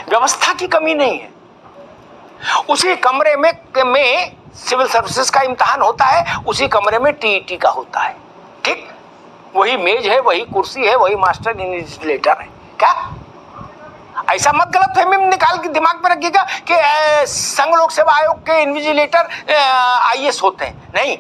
व्यवस्था की कमी नहीं है। उसी कमरे में सिविल सर्विसेज का इम्तिहान होता है, उसी कमरे में टीईटी का होता है। ठीक, वही मेज है, वही कुर्सी है, वही मास्टर इन्विजिलेटर है। क्या ऐसा मत गलतफहमी में निकाल के दिमाग में रखिएगा कि संघ लोक सेवा आयोग के इन्विजिलेटर आईएएस होते हैं। नहीं,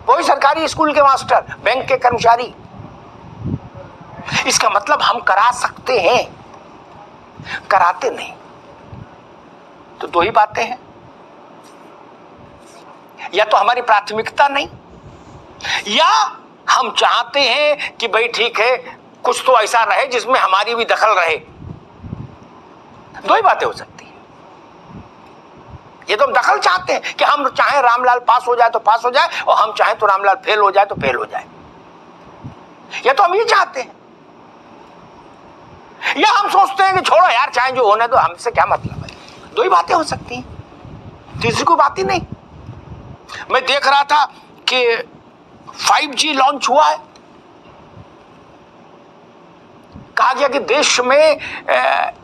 वही सरकारी स्कूल के मास्टर, बैंक के कर्मचारी। इसका मतलब हम करा सकते हैं, कराते नहीं। तो दो ही बातें हैं, या तो हमारी प्राथमिकता नहीं, या हम चाहते हैं कि भाई ठीक है कुछ तो ऐसा रहे जिसमें हमारी भी दखल रहे। दो ही बातें हो सकती है। ये तो हम दखल चाहते हैं कि हम चाहें रामलाल पास हो जाए तो पास हो जाए, और हम चाहें तो रामलाल फेल हो जाए तो फेल हो जाए। ये तो हम ये चाहते हैं। या हम सोचते हैं कि छोड़ो यार, चाहे जो होने दो, हमसे क्या मतलब है। दो ही बातें हो सकती हैं, तीसरी कोई बात ही नहीं। मैं देख रहा था कि 5G लॉन्च हुआ है। कहा गया कि देश में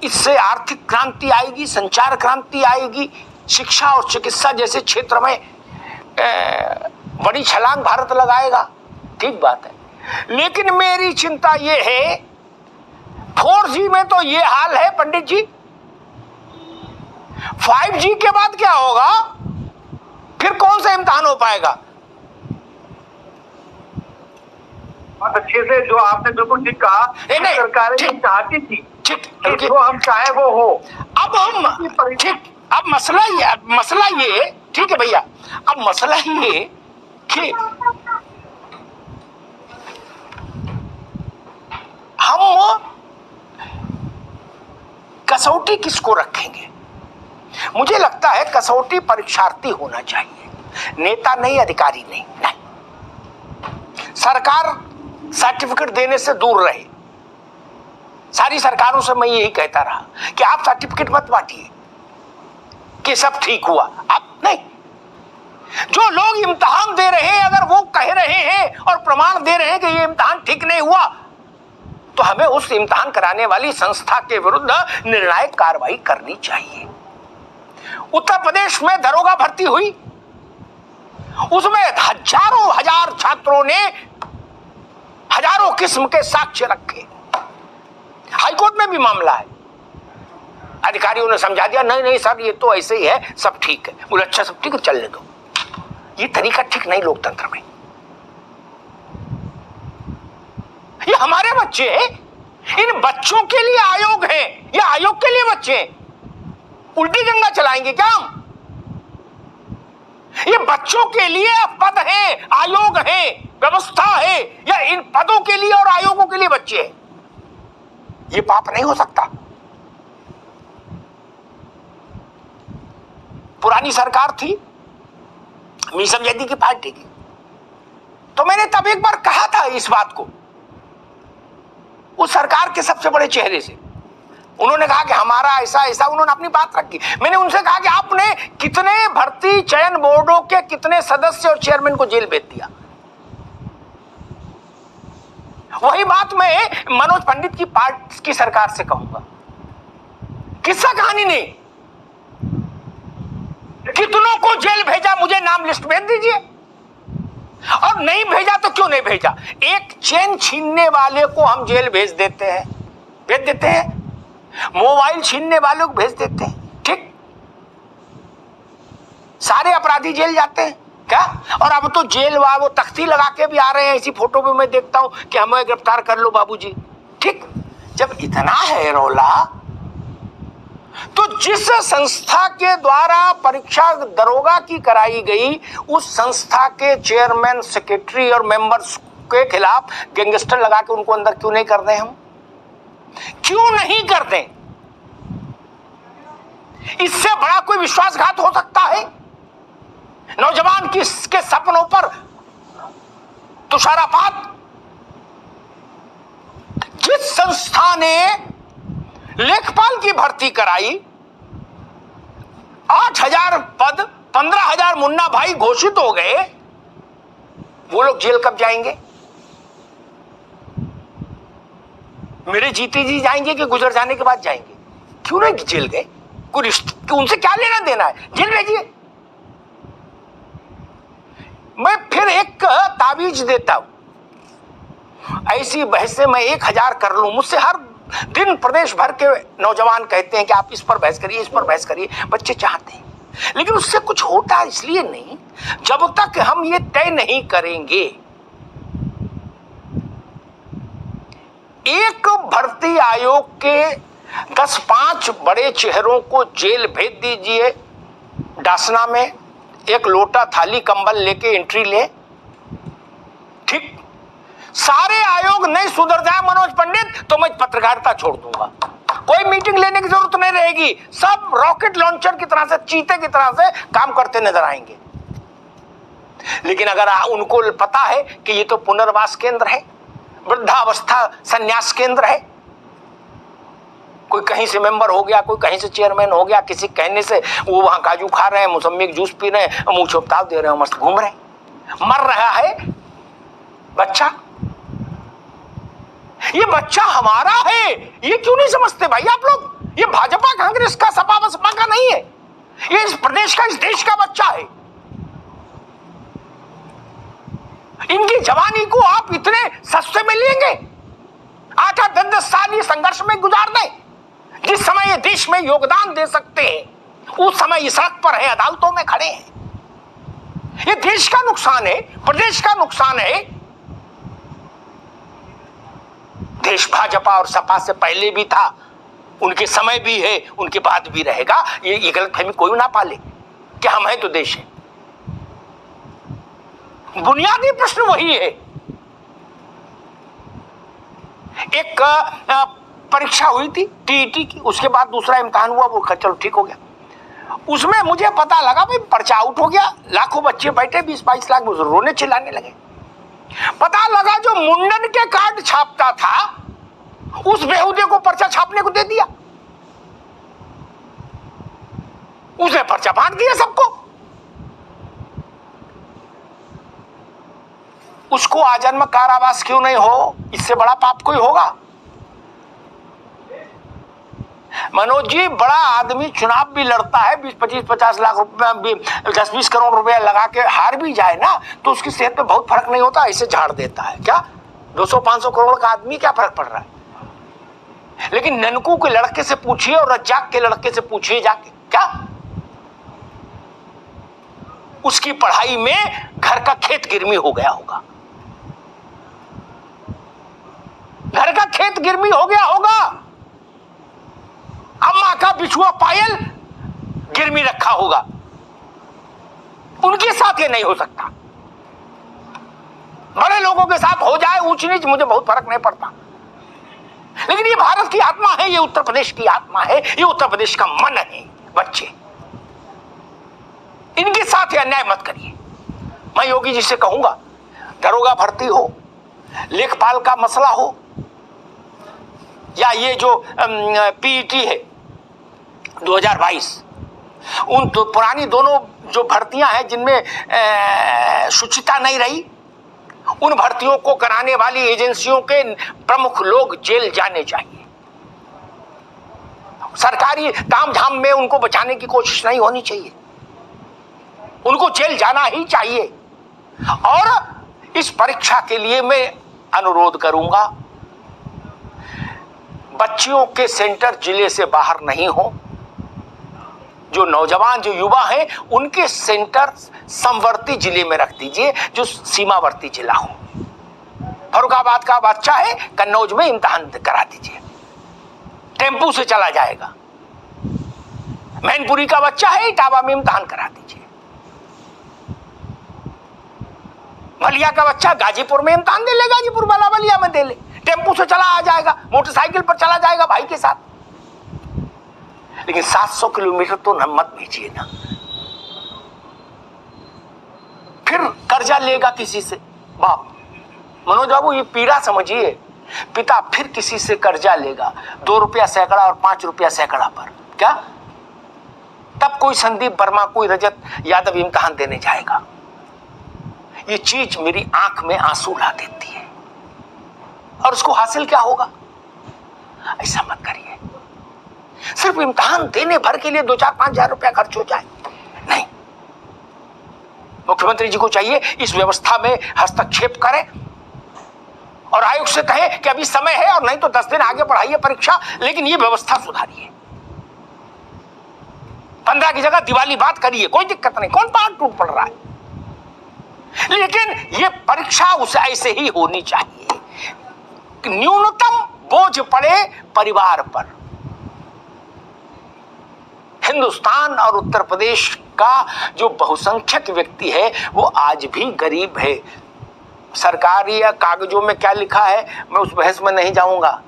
इससे आर्थिक क्रांति आएगी, संचार क्रांति आएगी, शिक्षा और चिकित्सा जैसे क्षेत्र में बड़ी छलांग भारत लगाएगा। ठीक बात है, लेकिन मेरी चिंता यह है 4G में तो ये हाल है पंडित जी, 5G के बाद क्या होगा? फिर कौन सा इम्तिहान हो पाएगा? बहुत अच्छे से जो आपने बिल्कुल ठीक कहा, सरकारें चाहती थी कि जो हम चाहे वो हो। अब हम ठीक, अब मसला ये ठीक है भैया, अब मसला ये कि हम कसौटी किसको रखेंगे? मुझे लगता है कसौटी परीक्षार्थी होना चाहिए, नेता नहीं, अधिकारी नहीं। सरकार सर्टिफिकेट देने से दूर रहे। सारी सरकारों से मैं यही कहता रहा कि आप सर्टिफिकेट मत बांटिए कि सब ठीक हुआ। आप नहीं, जो लोग इम्तिहान दे रहे हैं अगर वो कह रहे हैं और प्रमाण दे रहे हैं कि ये इम्तिहान ठीक नहीं हुआ, तो हमें उस इम्तिहान कराने वाली संस्था के विरुद्ध निर्णायक कार्रवाई करनी चाहिए। उत्तर प्रदेश में दरोगा भर्ती हुई, उसमें हजारों हजार छात्रों ने हजारों किस्म के साक्ष्य रखे। हाईकोर्ट में भी मामला है, अधिकारियों ने समझा दिया नहीं नहीं सर ये तो ऐसे ही है, सब ठीक है। बोले अच्छा सब ठीक है, चलने दो। ये तरीका ठीक नहीं लोकतंत्र में। ये हमारे बच्चे हैं, इन बच्चों के लिए आयोग है, ये आयोग के लिए बच्चे हैं। उल्टी गंगा चलाएंगे क्या हम? ये बच्चों के लिए पद है, आयोग है, व्यवस्था है, या इन पदों के लिए और आयोगों के लिए बच्चे हैं? ये पाप नहीं हो सकता। पुरानी सरकार थी मीसम जैदी की पार्टी की, तो मैंने तब एक बार कहा था इस बात को उस सरकार के सबसे बड़े चेहरे से। उन्होंने कहा कि हमारा ऐसा ऐसा, उन्होंने अपनी बात रखी। मैंने उनसे कहा कि आपने कितने भर्ती चयन बोर्डों के कितने सदस्य और चेयरमैन को जेल भेज दिया? वही बात मैं मनोज पंडित की पार्टी की सरकार से कहूंगा। किस्सा कहानी नहीं, कितनों को जेल भेजा, मुझे नाम लिस्ट भेज दीजिए। और नहीं भेजा तो क्यों नहीं भेजा? एक चेन छीनने वाले को हम जेल भेज देते हैं, मोबाइल छीनने वाले को भेज देते हैं, ठीक? सारे अपराधी जेल जाते हैं क्या? और अब तो जेल वो तख्ती लगा के भी आ रहे हैं। इसी फोटो में मैं देखता हूं कि हमें गिरफ्तार कर लो बाबूजी, ठीक? जब इतना है रौला, तो जिस संस्था के द्वारा परीक्षा दरोगा की कराई गई, उस संस्था के चेयरमैन, सेक्रेटरी और मेंबर्स के खिलाफ गैंगस्टर लगा के उनको अंदर क्यों नहीं कर दें? हम क्यों नहीं करते? इससे बड़ा कोई विश्वासघात हो सकता है? नौजवान के सपनों पर तुषारपात। जिस संस्था ने लेखपाल की भर्ती कराई, 8,000 पद, 15,000 मुन्ना भाई घोषित हो गए, वो लोग जेल कब जाएंगे? मेरे जीते जी जाएंगे कि गुजर जाने के बाद जाएंगे? क्यों नहीं जेल गए? कोई रिश्ते उनसे क्या लेना देना है? जेल भेजिए। मैं फिर एक ताबीज देता हूं, ऐसी बहसें मैं 1000 कर लूं, मुझसे हर दिन प्रदेश भर के नौजवान कहते हैं कि आप इस पर बहस करिए, इस पर बहस करिए, बच्चे चाहते हैं, लेकिन उससे कुछ होता इसलिए नहीं जब तक हम ये तय नहीं करेंगे। एक भर्ती आयोग के 10-5 बड़े चेहरों को जेल भेज दीजिए, डासना में एक लोटा थाली कंबल लेके एंट्री ले, ठीक। सारे आयोग नहीं सुधर जाए मनोज पंडित तो मैं पत्रकारिता छोड़ दूंगा, कोई मीटिंग लेने की जरूरत नहीं रहेगी, सब रॉकेट लॉन्चर की तरह से, चीते की तरह से काम करते नजर आएंगे। लेकिन अगर उनको पता है कि ये तो पुनर्वास केंद्र है, वृद्धावस्था संन्यास केंद्र है, कोई कहीं से मेंबर हो गया, कोई कहीं से चेयरमैन हो गया, किसी कहने से वो वहां काजू खा रहे हैं, मौसम्मी का जूस पी रहे हैं, मुंह चुपताव दे रहे हैं, मस्त घूम रहे हैं, मर रहा है बच्चा। ये बच्चा हमारा है, ये क्यों नहीं समझते भाई आप लोग? ये भाजपा कांग्रेस का सपा बसपा का नहीं है, ये इस प्रदेश का, इस देश का बच्चा है। इनकी जवानी को आप इतने सस्ते में लेंगे? 8-8, 10-10 साल ये संघर्ष में गुजार दें, जिस समय ये देश में योगदान दे सकते हैं उस समय ये सड़क पर है, अदालतों में खड़े हैं। ये देश का नुकसान है, प्रदेश का नुकसान है। देश भाजपा और सपा से पहले भी था, उनके समय भी है, उनके बाद भी रहेगा। ये गलतफहमी कोई ना पाले कि हम हैं तो देश है। बुनियादी प्रश्न वही है। एक परीक्षा हुई थी टीईटी की, उसके बाद दूसरा इम्तिहान हुआ, वो चलो ठीक हो गया। उसमें मुझे पता लगा भाई पर्चा आउट हो गया, लाखों बच्चे बैठे, 20-22 लाख रोने चिल्लाने लगे। पता लगा जो मुंडन के कार्ड छापता था उस बेहुदे को पर्चा छापने को दे दिया, उसने पर्चा बांट दिया सबको। उसको आजन्म कारावास क्यों नहीं हो? इससे बड़ा पाप कोई होगा? मनोज जी, बड़ा आदमी चुनाव भी लड़ता है, 20-25-50 लाख रुपए, 10-20 करोड़ रुपए लगा के हार भी जाए ना तो उसकी सेहत पे बहुत फर्क नहीं होता, ऐसे झाड़ देता है। क्या 200-500 करोड़ का आदमी क्या फर्क पड़ रहा है? लेकिन ननकू के लड़के से पूछिए और रज्जाक के लड़के से पूछिए जाके, क्या उसकी पढ़ाई में घर का खेत गिरमी हो गया होगा, घर का खेत गिरमी हो गया होगा, अम्मा का बिछुआ पायल गिरमी रखा होगा। उनके साथ ये नहीं हो सकता। बड़े लोगों के साथ हो जाए ऊंच नीच, मुझे बहुत फर्क नहीं पड़ता, लेकिन ये भारत की आत्मा है, ये उत्तर प्रदेश की आत्मा है, ये उत्तर प्रदेश का मन है। बच्चे, इनके साथ ये अन्याय मत करिए। मैं योगी जी से कहूंगा, दरोगा भर्ती हो, लेखपाल का मसला हो, या ये जो पीईटी है 2022, उन तो पुरानी दोनों जो भर्तियां हैं जिनमें शुचिता नहीं रही, उन भर्तियों को कराने वाली एजेंसियों के प्रमुख लोग जेल जाने चाहिए। सरकारी तामझाम में उनको बचाने की कोशिश नहीं होनी चाहिए, उनको जेल जाना ही चाहिए। और इस परीक्षा के लिए मैं अनुरोध करूंगा, बच्चियों के सेंटर जिले से बाहर नहीं हो, जो नौजवान, जो युवा हैं, उनके सेंटर समवर्ती जिले में रख दीजिए, जो सीमावर्ती जिला हो। फर्रुखाबाद का बच्चा है, कन्नौज में इम्तिहान करा दीजिए, टेम्पू से चला जाएगा। मैनपुरी का बच्चा है, इटावा में इम्तिहान करा दीजिए। बलिया का बच्चा गाजीपुर में इम्तिहान दे ले, गाजीपुर वाला बलिया में दे ले, टेम्पू से चला आ जाएगा, मोटरसाइकिल पर चला जाएगा भाई के साथ। लेकिन 700 किलोमीटर तो न मत भेजिए ना, फिर कर्जा लेगा किसी से बाप। मनोज बाबू, ये पीड़ा समझिए, पिता फिर किसी से कर्जा लेगा, 2 रुपया सैकड़ा और 5 रुपया सैकड़ा पर, क्या तब कोई संदीप वर्मा, कोई रजत यादव इम्तिहान देने जाएगा? ये चीज मेरी आंख में आंसू ला देती है। और उसको हासिल क्या होगा? ऐसा मत करिए। सिर्फ इम्तिहान देने भर के लिए 2-4-5 हजार रुपया खर्च हो जाए, नहीं। मुख्यमंत्री जी को चाहिए इस व्यवस्था में हस्तक्षेप करें और आयोग से कहे कि अभी समय है और नहीं तो 10 दिन आगे बढ़ाइए परीक्षा, लेकिन ये व्यवस्था सुधारिए। 15 की जगह दिवाली बात करिए, कोई दिक्कत नहीं, कौन पहाड़ टूट पड़ रहा है। लेकिन ये परीक्षा उसे ऐसे ही होनी चाहिए, न्यूनतम बोझ पड़े परिवार पर। हिंदुस्तान और उत्तर प्रदेश का जो बहुसंख्यक व्यक्ति है वो आज भी गरीब है। सरकारी या कागजों में क्या लिखा है मैं उस बहस में नहीं जाऊंगा,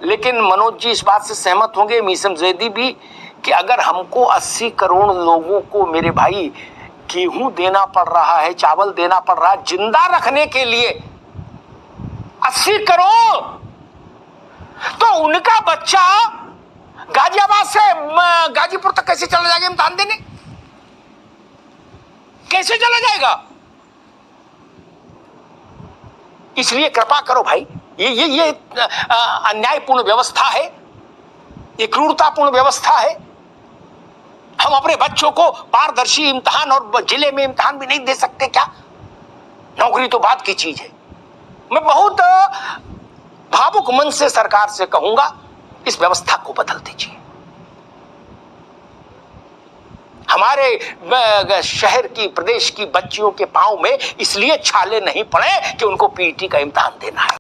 लेकिन मनोज जी इस बात से सहमत होंगे, मीसम जैदी भी, कि अगर हमको 80 करोड़ लोगों को मेरे भाई गेहूं देना पड़ रहा है, चावल देना पड़ रहा है जिंदा रखने के लिए 80 करोड़, तो उनका बच्चा गाजियाबाद से गाजीपुर तक कैसे चला जाएगा इम्तिहान देने? कैसे चला जाएगा? इसलिए कृपा करो भाई, ये अन्यायपूर्ण व्यवस्था है, ये क्रूरतापूर्ण व्यवस्था है। हम अपने बच्चों को पारदर्शी इम्तिहान और जिले में इम्तिहान भी नहीं दे सकते क्या? नौकरी तो बात की चीज है। मैं बहुत भावुक मन से सरकार से कहूंगा इस व्यवस्था को बदल दीजिए। हमारे शहर की, प्रदेश की बच्चियों के पांव में इसलिए छाले नहीं पड़े कि उनको पीटी का इम्तिहान देना है।